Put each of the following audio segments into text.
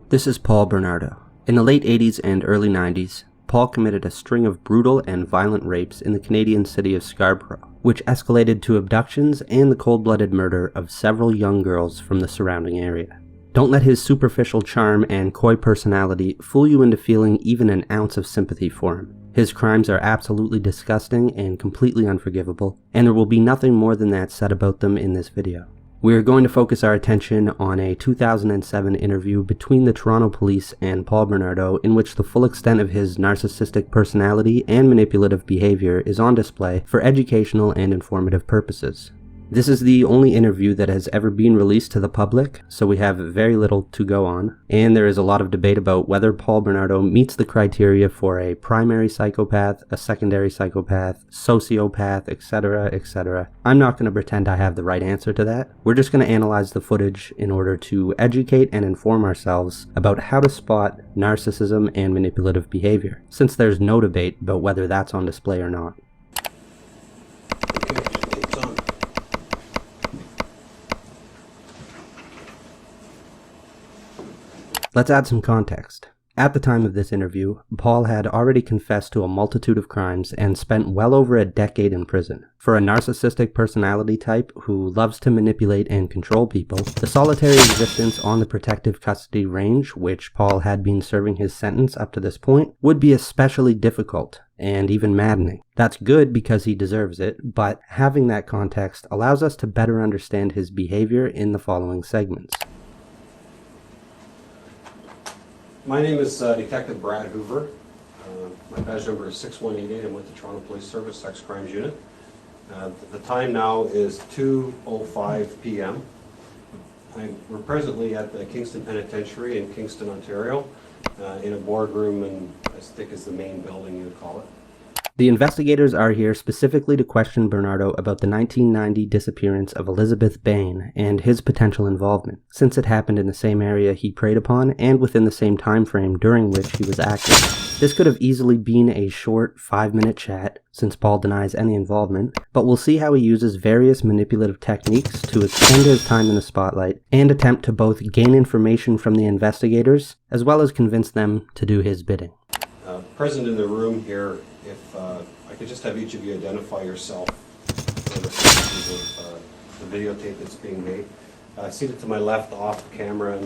This is Paul Bernardo. In the late 80s and early 90s, Paul committed a string of brutal and violent rapes in the Canadian city of Scarborough, which escalated to abductions and the cold-blooded murder of several young girls from the surrounding area. Don't let his superficial charm and coy personality fool you into feeling even an ounce of sympathy for him. His crimes are absolutely disgusting and completely unforgivable, and there will be nothing more than that said about them in this video. We are going to focus our attention on a 2007 interview between the Toronto Police and Paul Bernardo, in which the full extent of his narcissistic personality and manipulative behavior is on display for educational and informative purposes. This is the only interview that has ever been released to the public, so we have very little to go on, and there is a lot of debate about whether Paul Bernardo meets the criteria for a primary psychopath, a secondary psychopath, sociopath, etc., etc. I'm not going to pretend I have the right answer to that. We're just going to analyze the footage in order to educate and inform ourselves about how to spot narcissism and manipulative behavior, since there's no debate about whether that's on display or not. Let's add some context. At the time of this interview, Paul had already confessed to a multitude of crimes and spent well over a decade in prison. For a narcissistic personality type who loves to manipulate and control people, the solitary existence on the protective custody range, which Paul had been serving his sentence up to this point, would be especially difficult and even maddening. That's good because he deserves it, but having that context allows us to better understand his behavior in the following segments. My name is Detective Brad Hoover. My badge number is 6188. I'm with the Toronto Police Service Sex Crimes Unit. The time now is 2:05 p.m. We're presently at the Kingston Penitentiary in Kingston, Ontario, in a boardroom, and I think is the main building you would call it. The investigators are here specifically to question Bernardo about the 1990 disappearance of Elizabeth Bain and his potential involvement, since it happened in the same area he preyed upon and within the same time frame during which he was active. This could have easily been a short 5-minute chat, since Paul denies any involvement, but we'll see how he uses various manipulative techniques to extend his time in the spotlight and attempt to both gain information from the investigators as well as convince them to do his bidding. Present in the room here, if I could just have each of you identify yourself for the purposes of the videotape that's being made. Seated to my left off camera.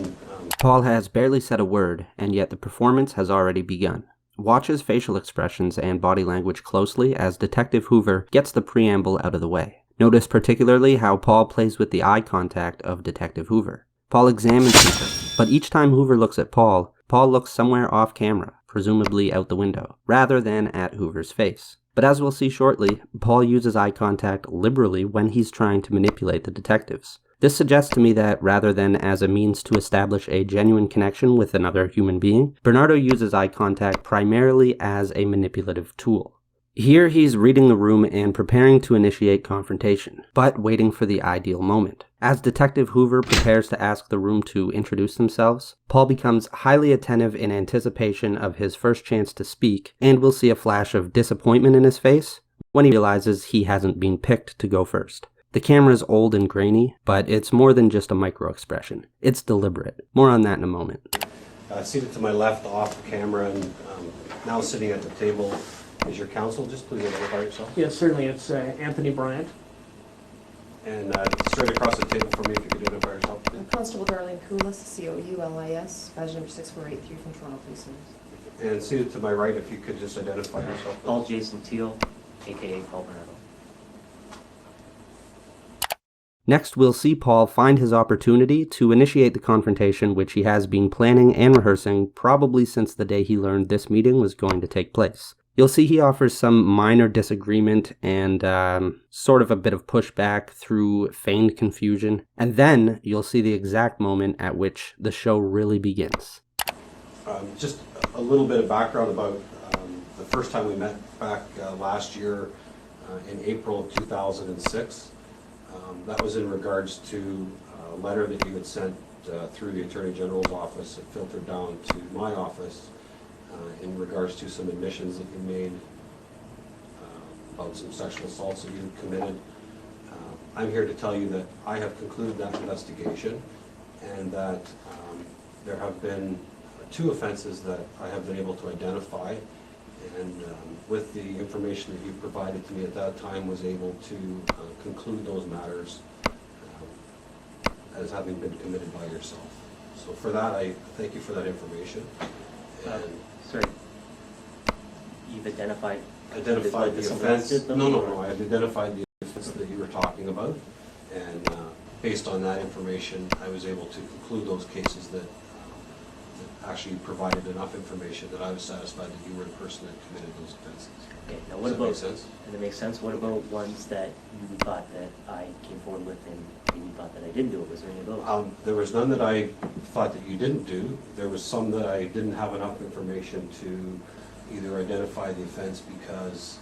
Paul has barely said a word, and yet the performance has already begun. Watch his facial expressions and body language closely as Detective Hoover gets the preamble out of the way. Notice particularly how Paul plays with the eye contact of Detective Hoover. Paul examines Hoover, but each time Hoover looks at Paul looks somewhere off camera, presumably out the window, rather than at Hoover's face. But as we'll see shortly, Paul uses eye contact liberally when he's trying to manipulate the detectives. This suggests to me that rather than as a means to establish a genuine connection with another human being, Bernardo uses eye contact primarily as a manipulative tool. Here he's reading the room and preparing to initiate confrontation, but waiting for the ideal moment. As Detective Hoover prepares to ask the room to introduce themselves, Paul becomes highly attentive in anticipation of his first chance to speak, and we'll see a flash of disappointment in his face when he realizes he hasn't been picked to go first. The camera's old and grainy, but it's more than just a micro-expression. It's deliberate. More on that in a moment. Seated to my left off camera and now sitting at the table is your counsel. Just please identify yourself. Yes, certainly. It's Anthony Bryant. And straight across the table from me, if you could identify yourself. I'm Constable Darlene Koulis, C-O-U-L-I-S, badge number 6483 from Toronto Police Service. And seated to my right, if you could just identify yourself. Paul Jason Teal, a.k.a. Paul Bernardo. Next, we'll see Paul find his opportunity to initiate the confrontation which he has been planning and rehearsing probably since the day he learned this meeting was going to take place. You'll see he offers some minor disagreement and sort of a bit of pushback through feigned confusion, and then you'll see the exact moment at which the show really begins. Just a little bit of background about the first time we met back last year in April of 2006. That was in regards to a letter that you had sent through the Attorney General's office. It filtered down to my office in regards to some admissions that you made about some sexual assaults that you had committed. I'm here to tell you that I have concluded that investigation and that there have been 2 offenses that I have been able to identify, and with the information that you provided to me at that time, was able to conclude those matters as having been committed by yourself. So for that, I thank you for that information. And Sorry. You've identified identified the someone offense. else did them, No, or- I've identified the offense that you were talking about, and based on that information, I was able to conclude those cases that actually provided enough information that I was satisfied that you were the person that committed those offenses. Okay, now Does what that about, make sense? and it makes sense, what about ones that you thought that I came forward with and you thought that I didn't do it? Was there any of those? There was none that I thought that you didn't do. There was some that I didn't have enough information to either identify the offense because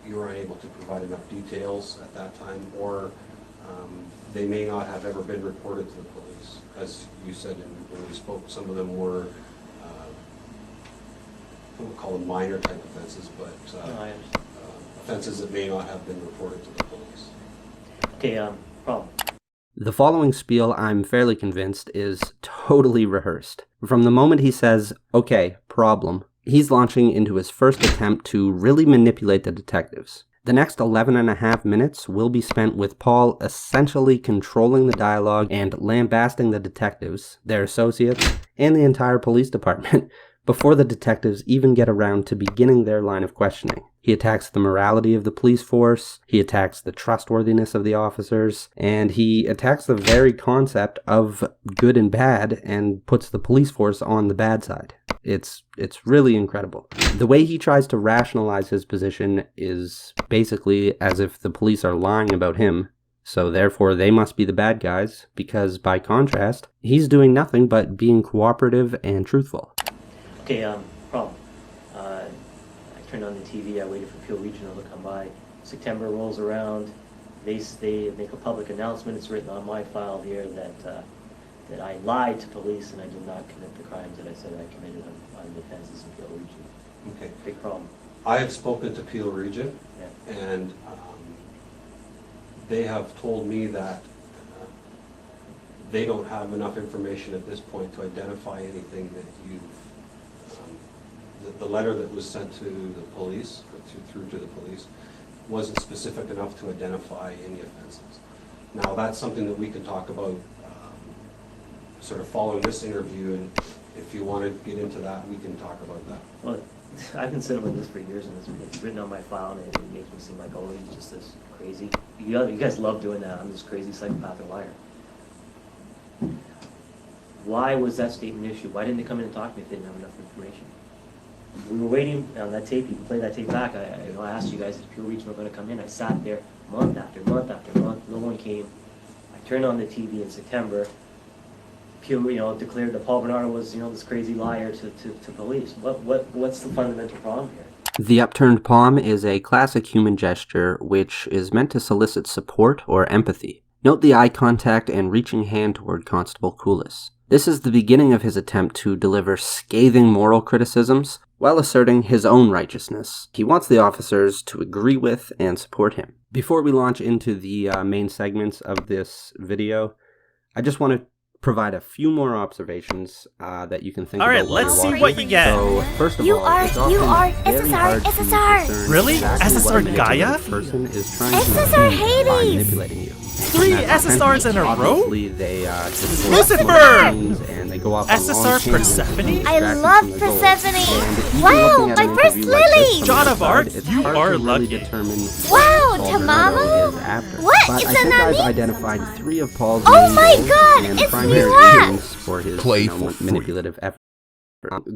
you were unable to provide enough details at that time, or they may not have ever been reported to the police. As you said when we spoke, some of them were, we'll call them minor type offenses, but No, I understand. offenses that may not have been reported to the police. Okay, problem. The following spiel, I'm fairly convinced, is totally rehearsed. From the moment he says, okay, problem, he's launching into his first attempt to really manipulate the detectives. The next 11.5 minutes will be spent with Paul essentially controlling the dialogue and lambasting the detectives, their associates, and the entire police department before the detectives even get around to beginning their line of questioning. He attacks the morality of the police force, he attacks the trustworthiness of the officers, and he attacks the very concept of good and bad and puts the police force on the bad side. It's really incredible. The way he tries to rationalize his position is basically as if the police are lying about him, so therefore they must be the bad guys, because by contrast, he's doing nothing but being cooperative and truthful. Okay, problem. I turned on the TV, I waited for Peel Regional to come by. September rolls around, they make a public announcement, it's written on my file here that I lied to police and I did not commit the crimes that I said I committed on the offenses in Peel Region. Okay. Big problem. I have spoken to Peel Region, Yeah. and they have told me that they don't have enough information at this point to identify anything that you've, the letter that was sent to the police, or through to the police, wasn't specific enough to identify any offenses. Now, that's something that we can talk about sort of following this interview, and if you want to get into that, we can talk about that. Well, I've been sitting with this for years, and it's written on my file, and it makes me seem like, oh, he's just this crazy. You guys love doing that. I'm this crazy psychopath or liar. Why was that statement issued? Why didn't they come in and talk to me if they didn't have enough information? We were waiting on that tape. You can play that tape back. I asked you guys if Peel Region were going to come in. I sat there month after month after month. No one came. I turned on the TV in September. Peel, declared that Paul Bernardo was, this crazy liar to police. What's the fundamental problem here? The upturned palm is a classic human gesture which is meant to solicit support or empathy. Note the eye contact and reaching hand toward Constable Coulis. This is the beginning of his attempt to deliver scathing moral criticisms while asserting his own righteousness. He wants the officers to agree with and support him. Before we launch into the main segments of this video, I just want to provide a few more observations that you can think about. Alright, let's see what you get. So, first of You all, are it's often very SSR, hard to SSR. discern Really? exactly SSR what a Gaia? manipulative person is trying to SSR achieve by Hades. manipulating you. 3 SSRs in a row? Obviously, they just Lucifer! and they go off on SSR long tangents Persephone? and I distract you love from the goal. Persephone. And even Wow, looking at my an first interview like this lily. from Joan the of Arc, outside, it's you hard are to really lucky. determine Wow, what Paul Bernardo Tamamo? is after. What? But It's I a think I've nani? identified 3 of Paul's Oh main my goals God, and it's primary Milan. reasons for his Play for free. manipulative effort.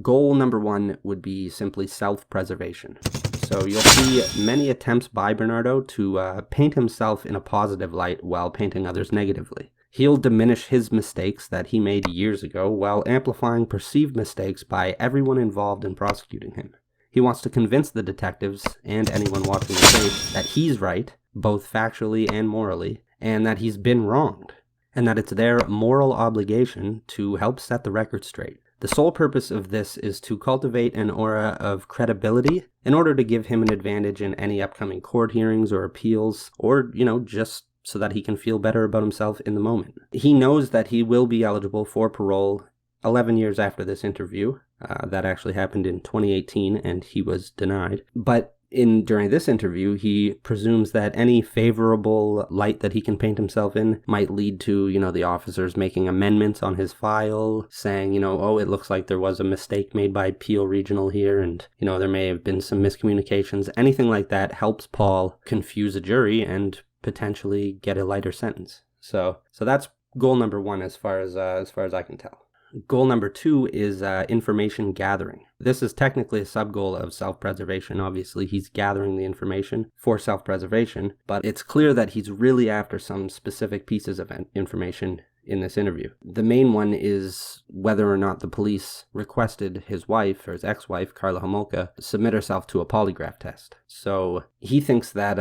Goal number 1 would be simply self-preservation. So you'll see many attempts by Bernardo to paint himself in a positive light while painting others negatively. He'll diminish his mistakes that he made years ago while amplifying perceived mistakes by everyone involved in prosecuting him. He wants to convince the detectives and anyone watching the tape that he's right, both factually and morally, and that he's been wronged, and that it's their moral obligation to help set the record straight. The sole purpose of this is to cultivate an aura of credibility in order to give him an advantage in any upcoming court hearings or appeals, or, just so that he can feel better about himself in the moment. He knows that he will be eligible for parole 11 years after this interview. That actually happened in 2018, and he was denied. But during this interview, he presumes that any favorable light that he can paint himself in might lead to, the officers making amendments on his file, saying, oh, it looks like there was a mistake made by Peel Regional here, and, there may have been some miscommunications. Anything like that helps Paul confuse a jury and potentially get a lighter sentence. So that's goal number one as far as I can tell. Goal number two is information gathering. This is technically a sub-goal of self-preservation. Obviously, he's gathering the information for self-preservation, but it's clear that he's really after some specific pieces of information in this interview. The main one is whether or not the police requested his wife, or his ex-wife, Karla Homolka, submit herself to a polygraph test. So he thinks that,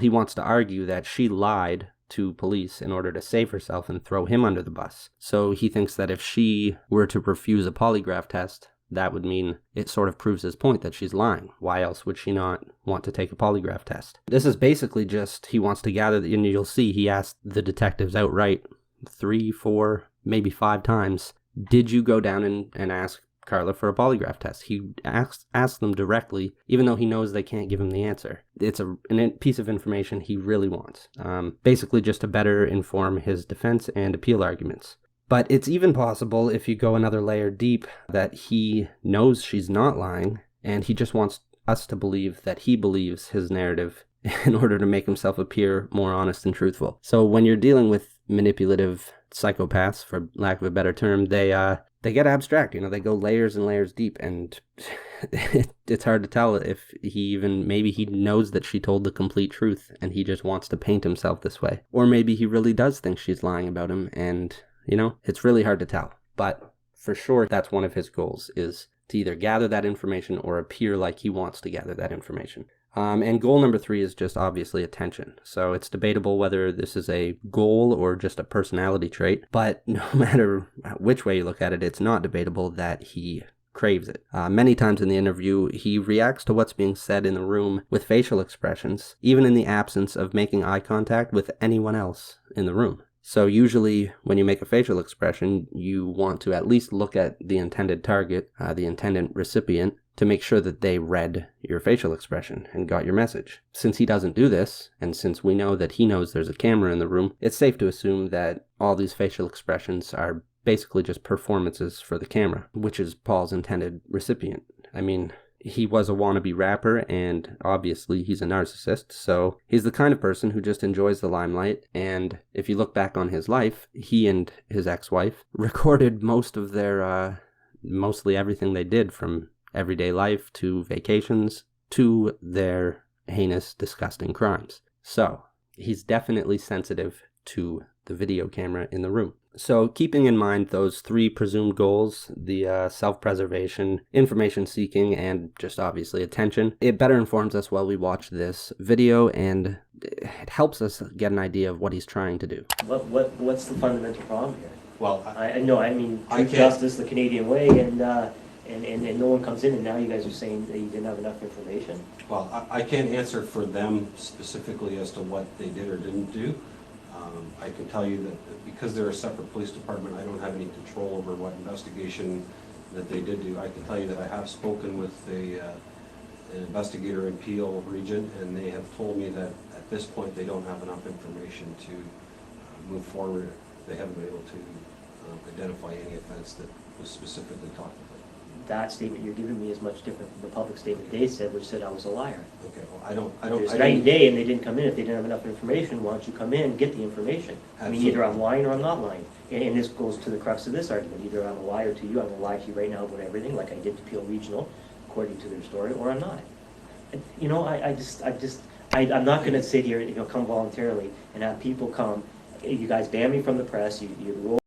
he wants to argue that she lied to police in order to save herself and throw him under the bus. So he thinks that if she were to refuse a polygraph test, that would mean it sort of proves his point that she's lying. Why else would she not want to take a polygraph test? This is basically just, he wants to gather, and you'll see he asked the detectives outright 3, 4, maybe 5 times, did you go down and ask Karla for a polygraph test? He asks them directly, even though he knows they can't give him the answer. It's a piece of information he really wants, basically just to better inform his defense and appeal arguments. But it's even possible, if you go another layer deep, that he knows she's not lying, and he just wants us to believe that he believes his narrative in order to make himself appear more honest and truthful. So when you're dealing with manipulative psychopaths, for lack of a better term, they get abstract, they go layers and layers deep, and it's hard to tell if maybe he knows that she told the complete truth and he just wants to paint himself this way. Or maybe he really does think she's lying about him, and, it's really hard to tell. But for sure, that's one of his goals, is to either gather that information or appear like he wants to gather that information. And goal number 3 is just obviously attention. So it's debatable whether this is a goal or just a personality trait, but no matter which way you look at it, it's not debatable that he craves it. Many times in the interview, he reacts to what's being said in the room with facial expressions, even in the absence of making eye contact with anyone else in the room. So usually when you make a facial expression, you want to at least look at the intended target, the intended recipient, to make sure that they read your facial expression and got your message. Since he doesn't do this, and since we know that he knows there's a camera in the room, it's safe to assume that all these facial expressions are basically just performances for the camera, which is Paul's intended recipient. I mean, he was a wannabe rapper, and obviously he's a narcissist, so he's the kind of person who just enjoys the limelight. And if you look back on his life, he and his ex-wife recorded most of their, mostly everything they did, from everyday life to vacations to their heinous, disgusting crimes. So he's definitely sensitive to the video camera in the room. So keeping in mind those 3 presumed goals, the self-preservation, information seeking, and just obviously attention, it better informs us while we watch this video, and it helps us get an idea of what he's trying to do. What's the fundamental problem here? Well, I know, I mean, I truth, justice, the Canadian way, and no one comes in, and now you guys are saying that you didn't have enough information? Well, I can't answer for them specifically as to what they did or didn't do. I can tell you that because they're a separate police department, I don't have any control over what investigation that they did do. I can tell you that I have spoken with an investigator in Peel region, and they have told me that at this point they don't have enough information to move forward. They haven't been able to identify any offense that was specifically talked about. That statement you're giving me is much different from the public statement they said, which said I was a liar. Okay, well, I don't. There's 90 day and they didn't come in. If they didn't have enough information, why don't you come in and get the information? I mean, either I'm lying or I'm not lying. And this goes to the crux of this argument. Either I'm a liar to you, I'm going to lie to you right now about everything, like I did to Peel Regional, according to their story, or I'm not. And, I'm not going to sit here and come voluntarily and have people come. You guys ban me from the press. You roll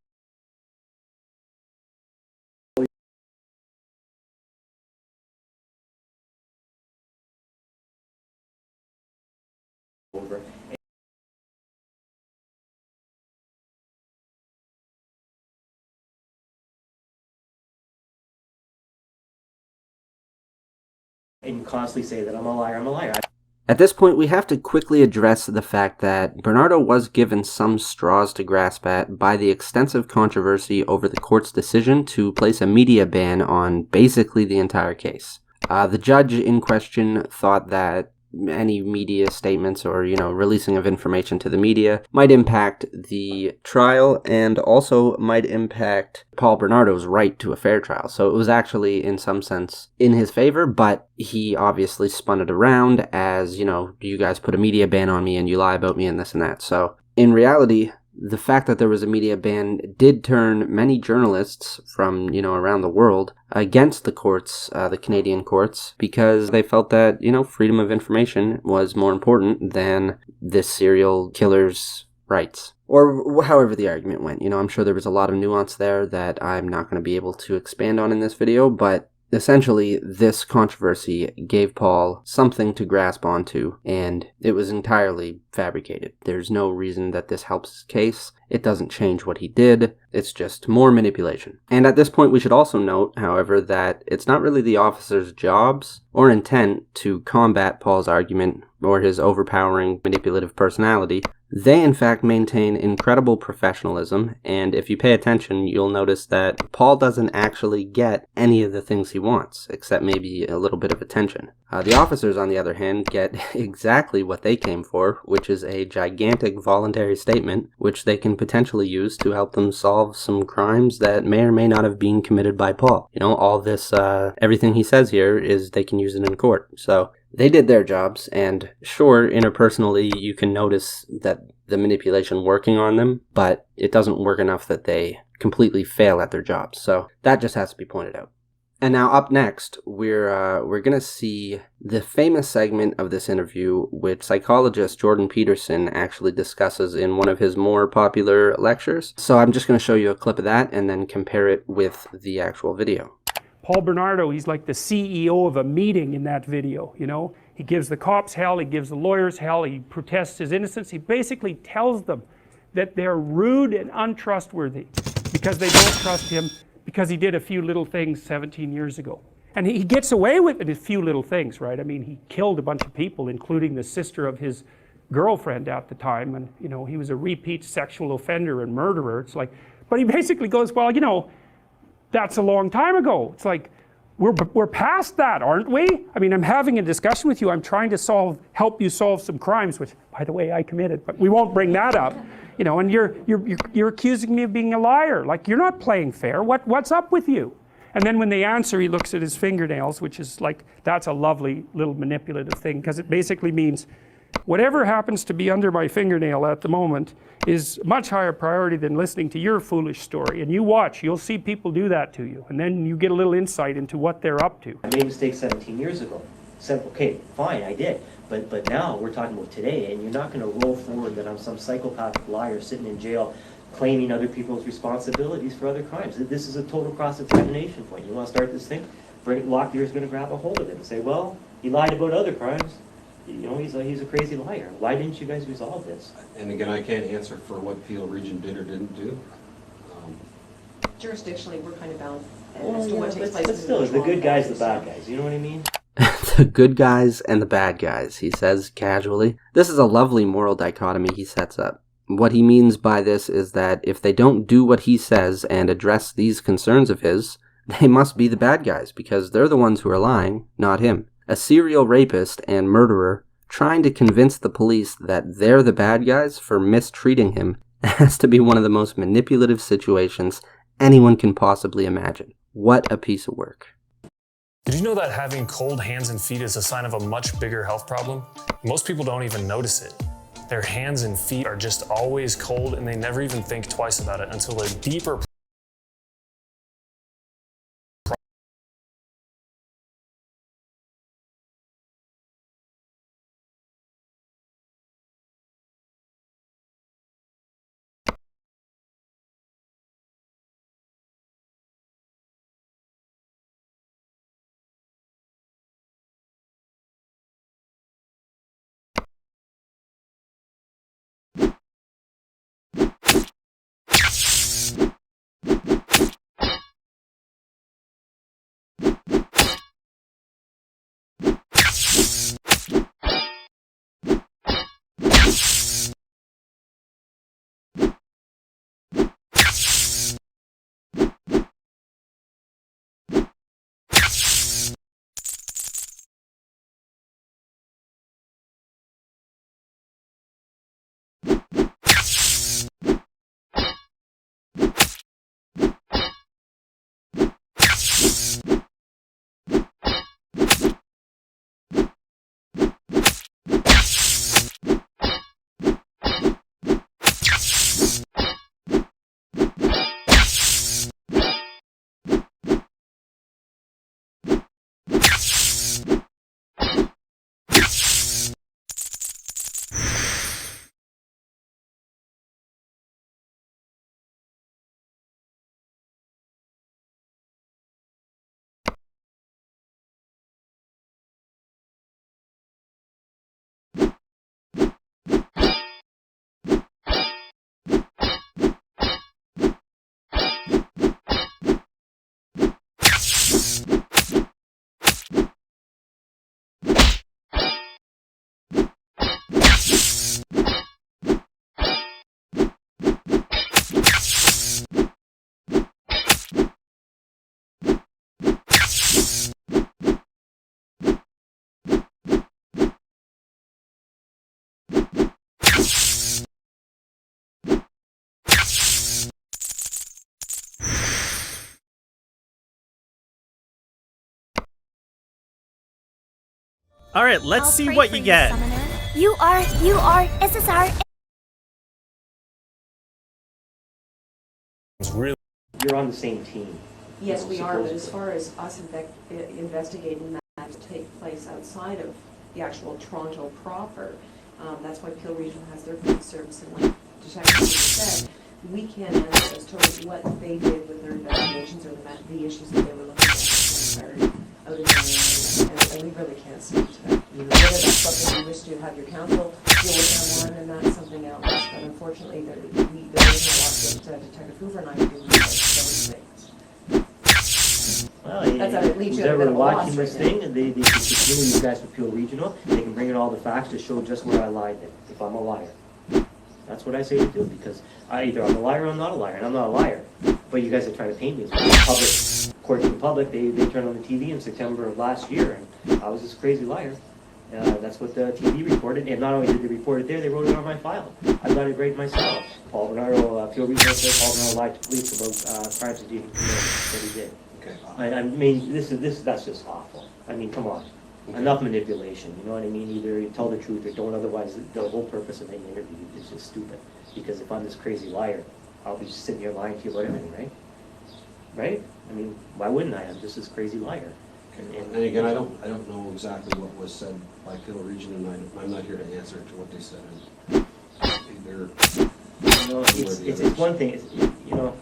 over. And constantly say that I'm a liar, I'm a liar. At this point, we have to quickly address the fact that Bernardo was given some straws to grasp at by the extensive controversy over the court's decision to place a media ban on basically the entire case. The judge in question thought that any media statements or, releasing of information to the media might impact the trial and also might impact Paul Bernardo's right to a fair trial. So it was actually, in some sense, in his favor, but he obviously spun it around as, you guys put a media ban on me and you lie about me and this and that. So in reality, the fact that there was a media ban did turn many journalists from, around the world against the courts, the Canadian courts, because they felt that, freedom of information was more important than this serial killer's rights. Or however the argument went. I'm sure there was a lot of nuance there that I'm not going to be able to expand on in this video, but essentially, this controversy gave Paul something to grasp onto, and it was entirely fabricated. There's no reason that this helps his case. It doesn't change what he did. It's just more manipulation. And at this point, we should also note, however, that it's not really the officers' jobs or intent to combat Paul's argument or his overpowering manipulative personality. They, in fact, maintain incredible professionalism, and if you pay attention, you'll notice that Paul doesn't actually get any of the things he wants, except maybe a little bit of attention. The officers, on the other hand, get exactly what they came for, which is a gigantic voluntary statement, which they can potentially use to help them solve some crimes that may or may not have been committed by Paul. All this, everything he says here is they can use it in court. So they did their jobs, and sure, interpersonally, you can notice that the manipulation working on them, but it doesn't work enough that they completely fail at their jobs. So that just has to be pointed out. And now up next, we're gonna see the famous segment of this interview, which psychologist Jordan Peterson actually discusses in one of his more popular lectures. So I'm just gonna show you a clip of that and then compare it with the actual video. Paul Bernardo, he's like the CEO of a meeting in that video, He gives the cops hell, he gives the lawyers hell, he protests his innocence. He basically tells them that they're rude and untrustworthy because they don't trust him because he did a few little things 17 years ago. And he gets away with it, a few little things, right? I mean, he killed a bunch of people, including the sister of his girlfriend at the time, and, he was a repeat sexual offender and murderer. It's like, but he basically goes, well, that's a long time ago. It's like, we're past that, aren't we? I mean, I'm having a discussion with you. I'm trying to help you solve some crimes, which, by the way, I committed, but we won't bring that up. And you're accusing me of being a liar. Like, you're not playing fair. What's up with you? And then when they answer, he looks at his fingernails, which is like, that's a lovely little manipulative thing, because it basically means whatever happens to be under my fingernail at the moment is much higher priority than listening to your foolish story. And you watch, you'll see people do that to you, and then you get a little insight into what they're up to. I made a mistake 17 years ago. Okay, fine, I did. But now we're talking about today, and you're not going to roll forward that I'm some psychopathic liar sitting in jail claiming other people's responsibilities for other crimes. This is a total cross-examination point. You want to start this thing? Lockbeer's going to grab a hold of it and say, well, he lied about other crimes. He's a crazy liar. Why didn't you guys resolve this? And again, I can't answer for what Peel Region did or didn't do. Jurisdictionally, we're kind of bound Well, as to what takes place. but still, the good guys, the bad guys. You know what I mean? The good guys and the bad guys, he says casually. This is a lovely moral dichotomy he sets up. What he means by this is that if they don't do what he says and address these concerns of his, they must be the bad guys, because they're the ones who are lying, not him. A serial rapist and murderer trying to convince the police that they're the bad guys for mistreating him has to be one of the most manipulative situations anyone can possibly imagine. What a piece of work. Did you know that having cold hands and feet is a sign of a much bigger health problem? Most people don't even notice it. Their hands and feet are just always cold, and they never even think twice about it until a deeper Alright, let's see what you get. You are SSR. It's really You're on the same team. Yes, we are, but Supposedly. as far as us investigating that to take place outside of the actual Toronto proper, that's why Peel Regional has their police service, and like Detective said, we can't answer as to what they did with their investigations or the issues that they were looking at out in the area, and we really can't speak to that. You know, whether that's something you wish to have your counsel deal with them on, and that's something else, but unfortunately, there isn't a lot that Detective Hoover and I can do with those things. Well, That's how it leaves who's you at a ever bit of a watching loss this right now. thing, and they can continue these guys for Peel Regional, they can bring in all the facts to show just where I lied then, if I'm a liar. That's what I say to do, because either I'm a liar or I'm not a liar, and I'm not a liar. But you guys are trying to paint me as a public, according to the public, they turned on the TV in September of last year, and I was this crazy liar. That's what the TV reported, and not only did they report it there, they wrote it on my file. I've got it right myself. Paul Bernardo, Peel Regional said Paul Bernardo lied to police about crimes that he didn't commit, that he did. Okay. I mean, that's just awful. I mean, come on. Enough manipulation, you know what I mean? Either you tell the truth or don't, otherwise the whole purpose of making an interview is just stupid. Because if I'm this crazy liar, I'll be just sitting here lying to you about everything, right? Right? I mean, why wouldn't I? I'm just this crazy liar. Okay. And again, I don't know exactly what was said by Peel Region, and I'm not here to answer to what they said. Either You know, it's one thing, you know,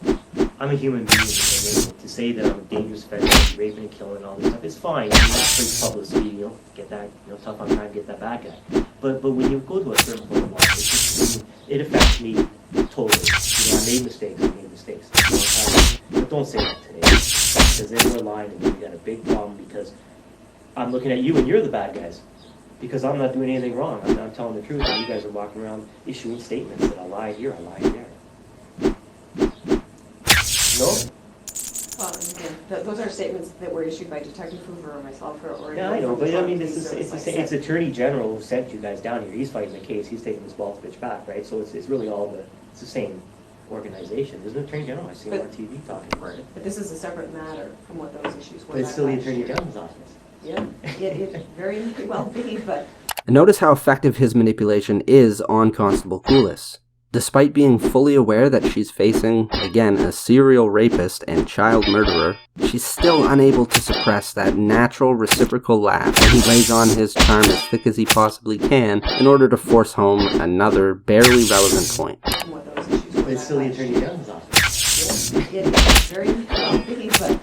I'm a human being, and to say that I'm a dangerous federal, raping and killing and all this stuff, it's fine. I mean, that's great publicity, you know, get that, you know, tough on crime, get that bad guy. But when you go to a certain point of life, it affects me totally. You know, I made mistakes, You know, but don't say that today, because then we're lying and we got a big problem, because I'm looking at you and you're the bad guys. Because I'm not doing anything wrong. I'm telling the truth, and you guys are walking around issuing statements that I lied here, I lied there. No? Well, and again, those are statements that were issued by Detective Hoover or myself or. Yeah, I know, but I mean, Police it's Service, like I it's said. Attorney General who sent you guys down here. He's fighting the case. He's taking this ball bitch back, right? So it's really it's the same organization. Isn't it Attorney General? I see him on TV talking about it. But this is a separate matter from what those issues were. But it's still the last Attorney year. General's office. Yeah, it very well be, but And notice how effective his manipulation is on Constable Coulis. Despite being fully aware that she's facing, again, a serial rapist and child murderer, she's still unable to suppress that natural reciprocal laugh, and he lays on his charm as thick as he possibly can in order to force home another barely relevant point. from what those issues were. But it's still the last Attorney year. General's office. Yeah, it very well be, but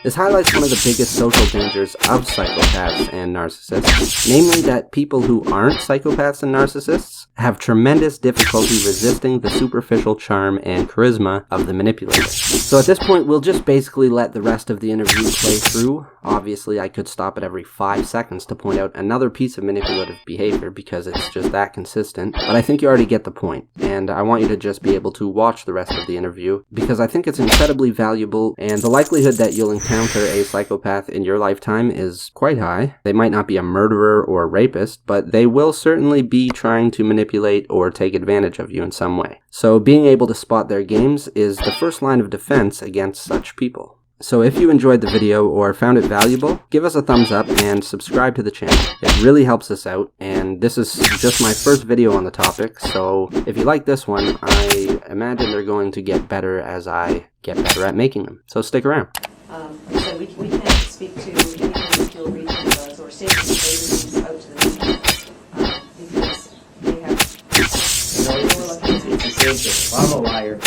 This highlights one of the biggest social dangers of psychopaths and narcissists, namely that people who aren't psychopaths and narcissists have tremendous difficulty resisting the superficial charm and charisma of the manipulator. So at this point, we'll just basically let the rest of the interview play through. Obviously, I could stop at every 5 seconds to point out another piece of manipulative behavior because it's just that consistent, but I think you already get the point, and I want you to just be able to watch the rest of the interview because I think it's incredibly valuable, and the likelihood that you'll encounter a psychopath in your lifetime is quite high. They might not be a murderer or a rapist, but they will certainly be trying to manipulate or take advantage of you in some way. So being able to spot their games is the first line of defense against such people. So if you enjoyed the video or found it valuable, give us a thumbs up and subscribe to the channel. It really helps us out, and this is just my first video on the topic, so if you like this one, I imagine they're going to get better as I get better at making them. So stick around. like I said, we can't speak to anything that Peel Region does or statements that they release out to the media, because they have. You know, it's the same thing. If I'm a liar,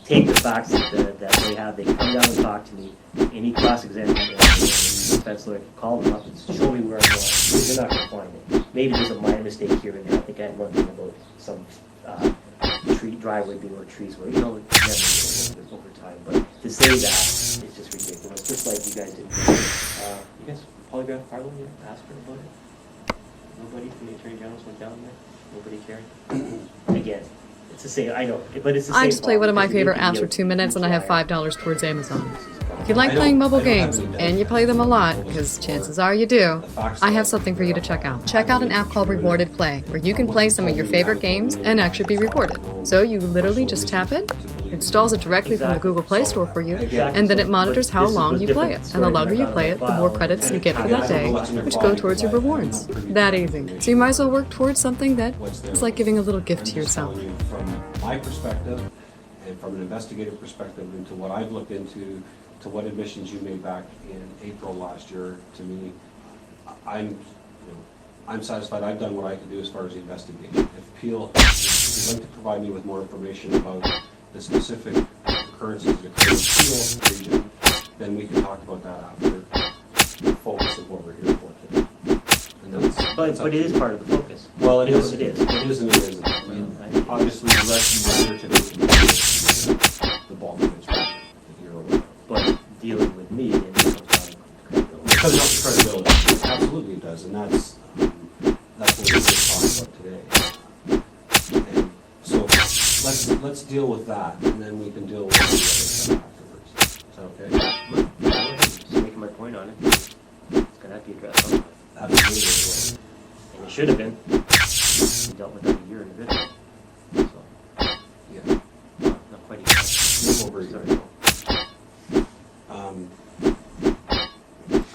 take the facts that they have, they come down and talk to me, any cross-examine, defense lawyer, call them up and show me where I'm wrong, because they're not going to find it. Maybe there's a minor mistake here and there. I think I had one thing about some tree driveway being where trees were, you know, never over time. But to say that is just ridiculous, just like you guys did. You guys polygraph Harlan, you know, asked her about it? Nobody from the Attorney General's went down there? Nobody cared? Again, it's the same, I know, but it's the same. I just play one of my problem, favorite because apps you for 2 minutes and I have liar. $5 towards Amazon. If you like playing mobile games, and you play them a lot, because chances are you do, I have something for you to check out. Check out an app called Rewarded Play, where you can play some of your favorite games and actually be rewarded. So you literally just tap it, installs it directly from the Exactly. Google Play So, Store for you, exactly. and then So, it monitors but how this long was you play different it. And the story longer than you I got play in it, my the more file. credits you get for Yeah, that day, what's in your which file go towards your because I am rewards. not privy That to easy. information So you might as well about work towards something that what's there. is like giving a little gift I'm to just yourself. telling you from my perspective and from an investigative perspective into what I've looked into, to what admissions you made back in April last year, to me, I'm satisfied. I've done what I can do as far as the investigation. If Peel would like to provide me with more information about the specific occurrences that occur in Peel region, then we can talk about that after the focus of what we're here for today. And that's up But to it is you. part of the focus. Well, it You know, is. It is. It is and it isn't. I mean, obviously, the rest of you here today can do the bulk of it, that you're aware of. But dealing with me, then it comes down to credibility. It comes down to credibility. Absolutely it does, and that's what we're going to talk about today. And so let's deal with that, and then we can deal with the other stuff afterwards. Is that okay? Go ahead, just making my point on it. It's gonna have to be addressed sometime. Absolutely. And it should have been. We dealt with that a year and a bit ago. So, Yeah. not quite a year. Over a year Sorry. ago.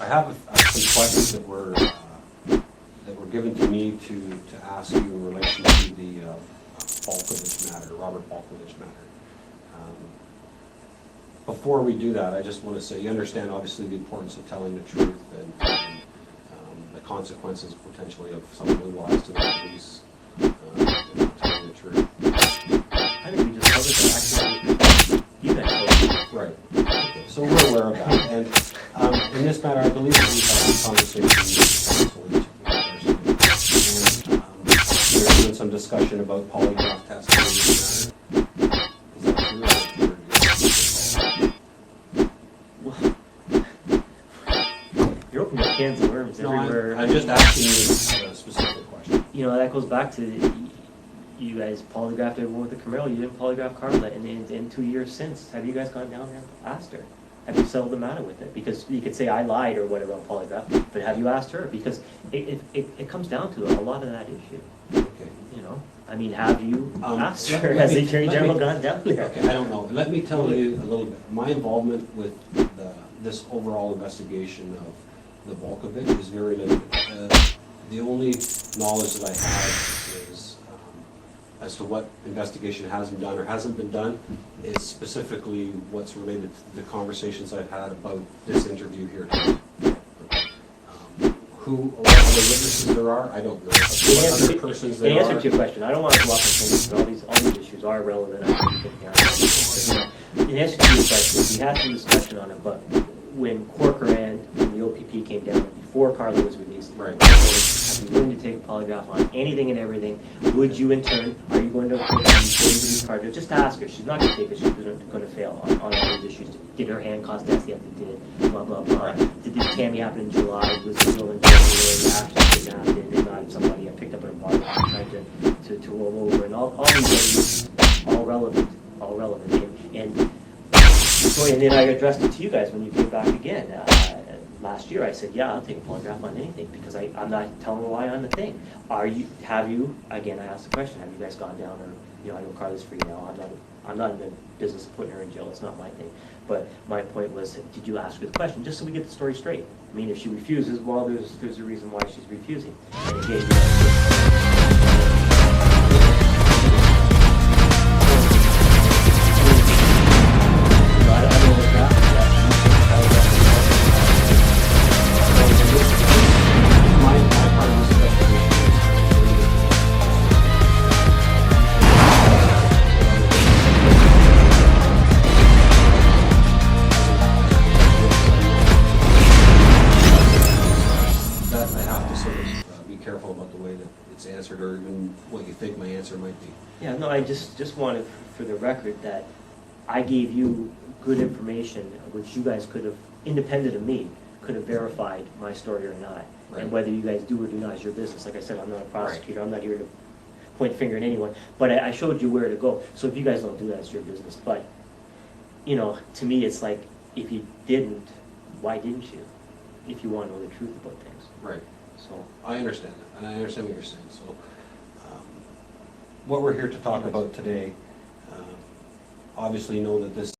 I have some questions that were given to me to ask you in relation to the Balkovich matter, Robert Balkovich matter. Before we do that, I just want to say, you understand obviously the importance of telling the truth and the consequences potentially of someone who lies to the police, not telling the truth. I think we just covered that. Actually, you guys covered it. Right. Okay. So we're aware of that. And in this matter, I believe that we've had some conversations with counsel and there's been some discussion about polygraph testing in this matter. Is that true? You're opening up cans of worms No, everywhere. I'm just asking you a specific question. You know, that goes back to you guys polygraphed everyone with the Camaro. You didn't polygraph Carla. And in 2 years since, have you guys gone down there and asked her? Have you settled the matter with it? Because you could say I lied or whatever on polygraph, but have you asked her? Because it comes down to a lot of that issue. Okay. You know, I mean, have you asked her? let Has me- the Attorney let General me- gone down there? Okay, I don't know. Let me tell you a little bit. My involvement with this overall investigation of the Volkovich is very limited. The only knowledge that I have is as to what investigation has been done or hasn't been done is specifically what's related to the conversations I've had about this interview here today. What other witnesses there are, I don't know. What other persons In there answer are. to your question, I don't want to go off on things, but all these issues are relevant. In answer to your question, we had some discussion on it, but when Corcoran and the OPP came down, before Carla was released, Right. I'd be willing to take a polygraph on anything and everything. Would you in turn, are you going to put on before you release Carla? Just ask her. She's not going to take it. She's going to fail on all these issues. Did her hand cause death? Yes, it did. Blah, blah, blah. Did this Tammy happen in July? Was it still in January? Actually kidnapped and not somebody I picked up in a bar and tried to roll over. And all these things, all relevant. And so, and then I addressed it to you guys when you came back again. Last year I said, yeah, I'll take a polygraph on anything because I'm not telling a lie on the thing. Again, I asked the question, have you guys gone down or, I know Carla's free now, I'm not in the business of putting her in jail, it's not my thing. But my point was, did you ask her the question, just so we get the story straight? I mean, if she refuses, well, there's a reason why she's refusing. And it gave you My part of this investigation that I have to sort of be careful about the way that it's answered or even what you think my answer might be. Yeah, no, I just wanted for the record that I gave you good information, which you guys could have, independent of me, could have verified my story or not. Right. And whether you guys do or do not is your business. Like I said, I'm not a prosecutor, I'm not here to point finger at anyone, but I showed you where to go. So if you guys don't do that, it's your business. But, to me, it's like, if you didn't, why didn't you? If you want to know the truth about things. Right. So, I understand that, and I understand what you're saying. So, what we're here to talk about today, obviously know that this